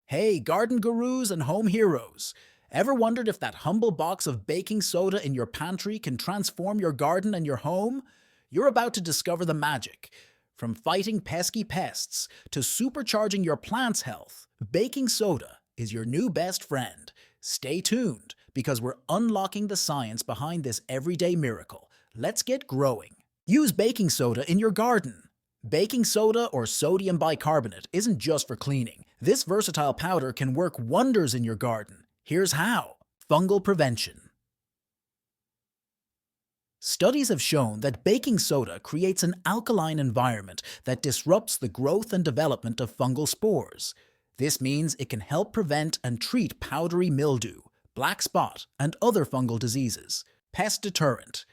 Hey, garden gurus and home heroes! Ever wondered if that humble box of baking soda in your pantry can transform your garden and your home? You're about to discover the magic. From fighting pesky pests to supercharging your plant's health, baking soda is your new best friend. Stay tuned, because we're unlocking the science behind this everyday miracle. Let's get growing. Use baking soda in your garden. Baking soda, or sodium bicarbonate, isn't just for cleaning. This versatile powder can work wonders in your garden. Here's how. Fungal prevention. Studies have shown that baking soda creates an alkaline environment that disrupts the growth and development of fungal spores. This means it can help prevent and treat powdery mildew, black spot, and other fungal diseases. Pest deterrent.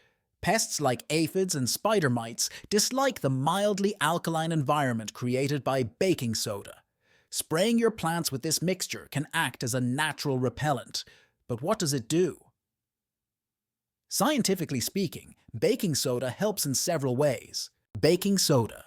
Pests like aphids and spider mites dislike the mildly alkaline environment created by baking soda. Spraying your plants with this mixture can act as a natural repellent. But what does it do? Scientifically speaking, baking soda helps in several ways. Baking soda.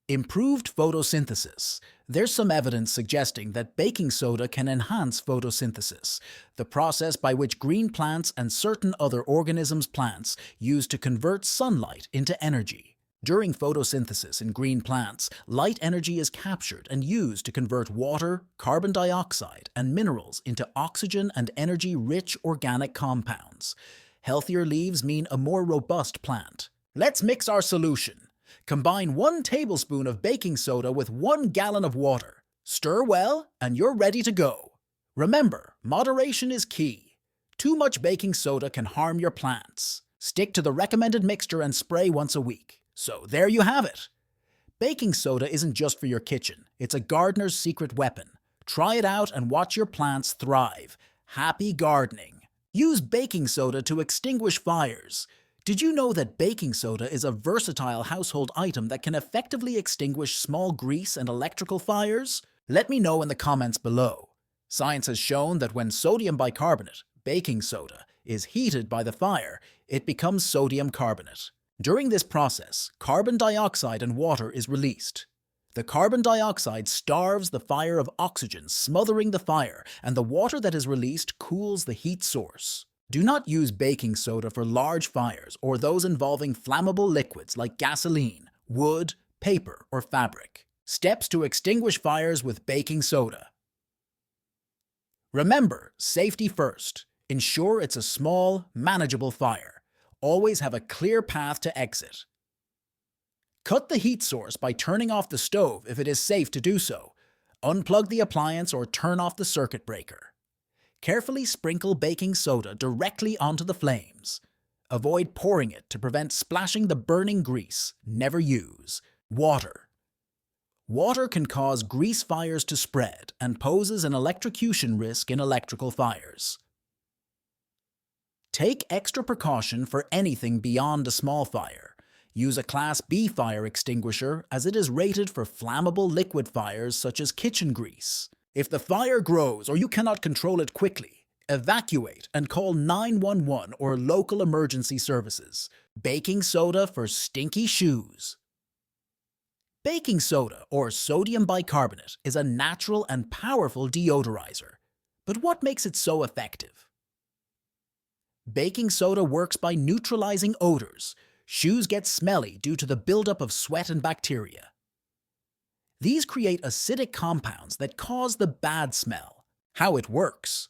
Improved photosynthesis. There's some evidence suggesting that baking soda can enhance photosynthesis, the process by which green plants and certain other organisms' plants use to convert sunlight into energy. During photosynthesis in green plants, light energy is captured and used to convert water, carbon dioxide, and minerals into oxygen and energy-rich organic compounds. Healthier leaves mean a more robust plant. Let's mix our solution. Combine 1 tablespoon of baking soda with 1 gallon of water. Stir well, and you're ready to go. Remember, moderation is key. Too much baking soda can harm your plants. Stick to the recommended mixture and spray once a week. So there you have it. Baking soda isn't just for your kitchen. It's a gardener's secret weapon. Try it out and watch your plants thrive. Happy gardening. Use baking soda to extinguish fires. Did you know that baking soda is a versatile household item that can effectively extinguish small grease and electrical fires? Let me know in the comments below. Science has shown that when sodium bicarbonate, baking soda, is heated by the fire, it becomes sodium carbonate. During this process, carbon dioxide and water is released. The carbon dioxide starves the fire of oxygen, smothering the fire, and the water that is released cools the heat source. Do not use baking soda for large fires or those involving flammable liquids like gasoline, wood, paper, or fabric. Steps to extinguish fires with baking soda. Remember, safety first. Ensure it's a small, manageable fire. Always have a clear path to exit. Cut the heat source by turning off the stove if it is safe to do so. Unplug the appliance or turn off the circuit breaker. Carefully sprinkle baking soda directly onto the flames. Avoid pouring it to prevent splashing the burning grease. Never use. Water. Water can cause grease fires to spread and poses an electrocution risk in electrical fires. Take extra precaution for anything beyond a small fire. Use a Class B fire extinguisher, as it is rated for flammable liquid fires such as kitchen grease. If the fire grows or you cannot control it quickly, evacuate and call 911 or local emergency services. Baking soda for stinky shoes. Baking soda, or sodium bicarbonate, is a natural and powerful deodorizer. But what makes it so effective? Baking soda works by neutralizing odors. Shoes get smelly due to the buildup of sweat and bacteria. These create acidic compounds that cause the bad smell. How it works.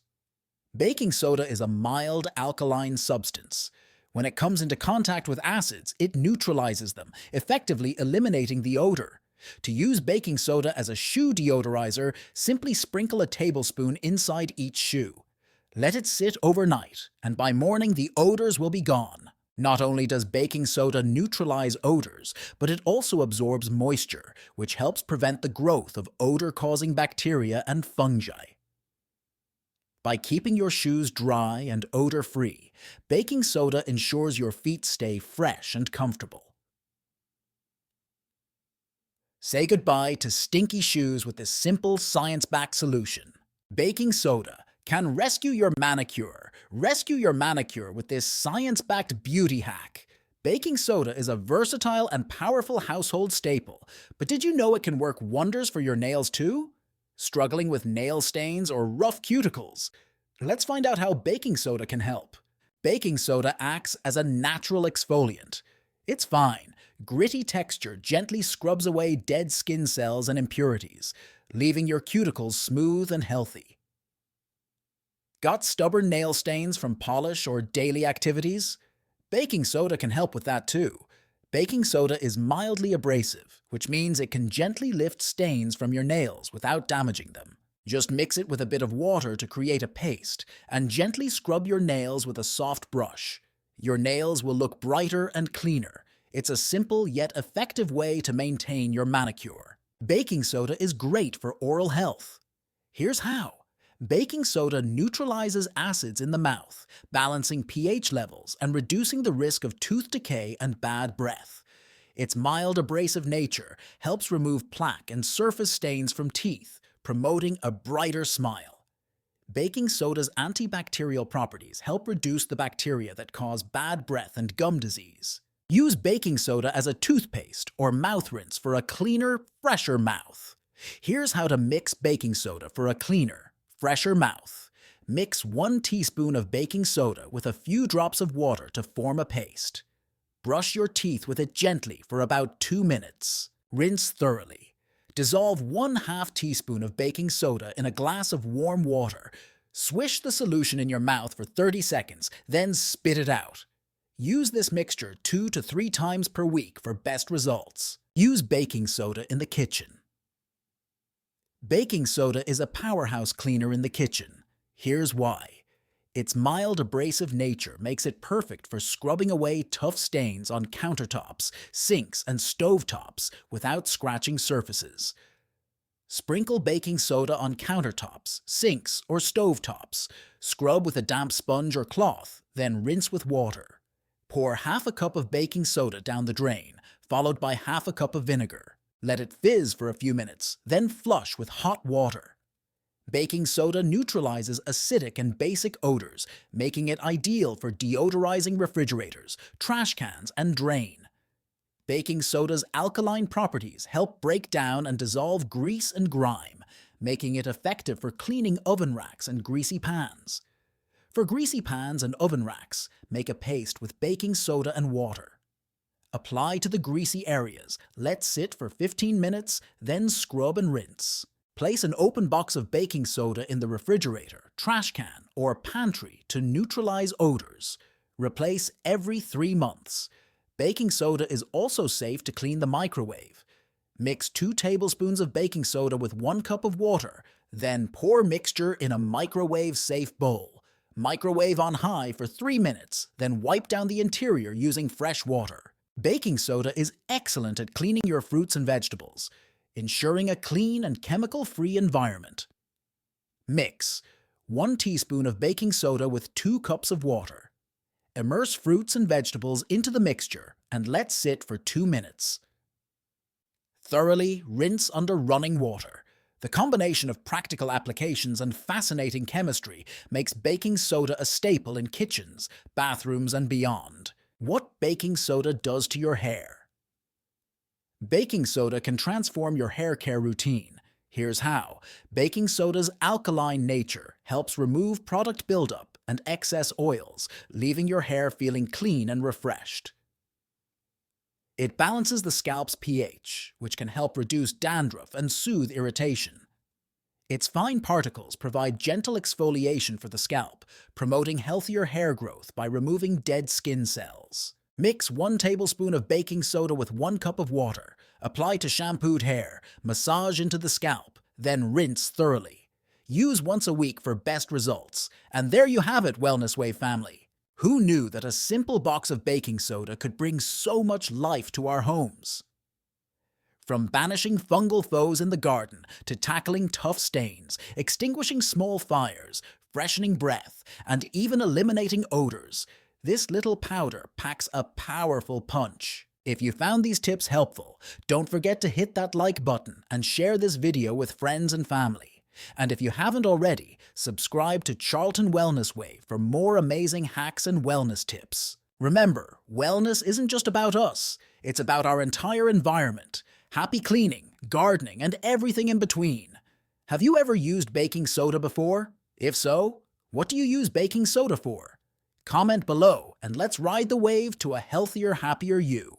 Baking soda is a mild alkaline substance. When it comes into contact with acids, it neutralizes them, effectively eliminating the odor. To use baking soda as a shoe deodorizer, simply sprinkle a tablespoon inside each shoe. Let it sit overnight, and by morning the odors will be gone. Not only does baking soda neutralize odors, but it also absorbs moisture, which helps prevent the growth of odor-causing bacteria and fungi. By keeping your shoes dry and odor-free, baking soda ensures your feet stay fresh and comfortable. Say goodbye to stinky shoes with this simple, science-backed solution. Baking soda can rescue your manicure. Rescue your manicure with this science-backed beauty hack. Baking soda is a versatile and powerful household staple, but did you know it can work wonders for your nails too? Struggling with nail stains or rough cuticles? Let's find out how baking soda can help. Baking soda acts as a natural exfoliant. Its fine, gritty texture gently scrubs away dead skin cells and impurities, leaving your cuticles smooth and healthy. Got stubborn nail stains from polish or daily activities? Baking soda can help with that too. Baking soda is mildly abrasive, which means it can gently lift stains from your nails without damaging them. Just mix it with a bit of water to create a paste, and gently scrub your nails with a soft brush. Your nails will look brighter and cleaner. It's a simple yet effective way to maintain your manicure. Baking soda is great for oral health. Here's how. Baking soda neutralizes acids in the mouth, balancing pH levels and reducing the risk of tooth decay and bad breath. Its mild abrasive nature helps remove plaque and surface stains from teeth, promoting a brighter smile. Baking soda's antibacterial properties help reduce the bacteria that cause bad breath and gum disease. Use baking soda as a toothpaste or mouth rinse for a cleaner, fresher mouth. Here's how to mix baking soda for a cleaner, fresher mouth. Mix 1 teaspoon of baking soda with a few drops of water to form a paste. Brush your teeth with it gently for about 2 minutes. Rinse thoroughly. Dissolve 1/2 teaspoon of baking soda in a glass of warm water. Swish the solution in your mouth for 30 seconds, then spit it out. Use this mixture 2 to 3 times per week for best results. Use baking soda in the kitchen. Baking soda is a powerhouse cleaner in the kitchen. Here's why. Its mild abrasive nature makes it perfect for scrubbing away tough stains on countertops, sinks, and stovetops without scratching surfaces. Sprinkle baking soda on countertops, sinks, or stovetops. Scrub with a damp sponge or cloth, then rinse with water. Pour 1/2 cup of baking soda down the drain, followed by 1/2 cup of vinegar. Let it fizz for a few minutes, then flush with hot water. Baking soda neutralizes acidic and basic odors, making it ideal for deodorizing refrigerators, trash cans, and drain. Baking soda's alkaline properties help break down and dissolve grease and grime, making it effective for cleaning oven racks and greasy pans. For greasy pans and oven racks, make a paste with baking soda and water. Apply to the greasy areas, let sit for 15 minutes, then scrub and rinse. Place an open box of baking soda in the refrigerator, trash can, or pantry to neutralize odors. Replace every 3 months. Baking soda is also safe to clean the microwave. Mix 2 tablespoons of baking soda with 1 cup of water, then pour mixture in a microwave-safe bowl. Microwave on high for 3 minutes, then wipe down the interior using fresh water. Baking soda is excellent at cleaning your fruits and vegetables, ensuring a clean and chemical-free environment. Mix 1 teaspoon of baking soda with 2 cups of water. Immerse fruits and vegetables into the mixture and let sit for 2 minutes. Thoroughly rinse under running water. The combination of practical applications and fascinating chemistry makes baking soda a staple in kitchens, bathrooms, and beyond. What baking soda does to your hair. Baking soda can transform your hair care routine. Here's how. Baking soda's alkaline nature helps remove product buildup and excess oils, leaving your hair feeling clean and refreshed. It balances the scalp's pH, which can help reduce dandruff and soothe irritation. Its fine particles provide gentle exfoliation for the scalp, promoting healthier hair growth by removing dead skin cells. Mix 1 tablespoon of baking soda with 1 cup of water. Apply to shampooed hair, massage into the scalp, then rinse thoroughly. Use once a week for best results. And there you have it, Wellness Wave family. Who knew that a simple box of baking soda could bring so much life to our homes? From banishing fungal foes in the garden to tackling tough stains, extinguishing small fires, freshening breath, and even eliminating odors, this little powder packs a powerful punch. If you found these tips helpful, don't forget to hit that like button and share this video with friends and family. And if you haven't already, subscribe to Charlton Wellness Wave for more amazing hacks and wellness tips. Remember, wellness isn't just about us, it's about our entire environment. Happy cleaning, gardening, and everything in between. Have you ever used baking soda before? If so, what do you use baking soda for? Comment below and let's ride the wave to a healthier, happier you.